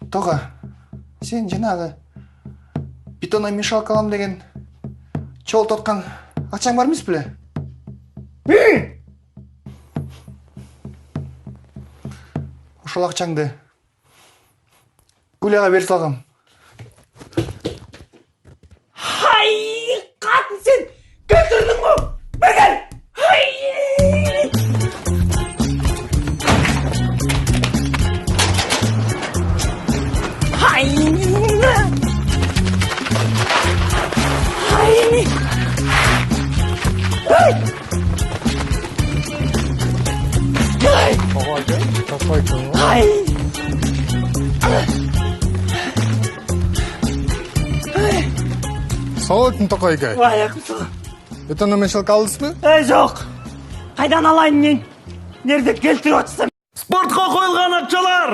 Тоға, сен жаңағы бетонный мешалка алам деген чол тотқан ақшаң бар емес біле? Ошол ақшаңды Гуляға бер салғам. Хай, қатын сен көтердің ғой, бергел! Хай! Хай! Хай! Хай! Сау өтін Тоқайға. Аяқым. Бетонный мешалка алдыңыз ба? Жоқ. Қайдан алайын мен? Нерде келтіріп отырсам? Спортқа қойылған ақшалар!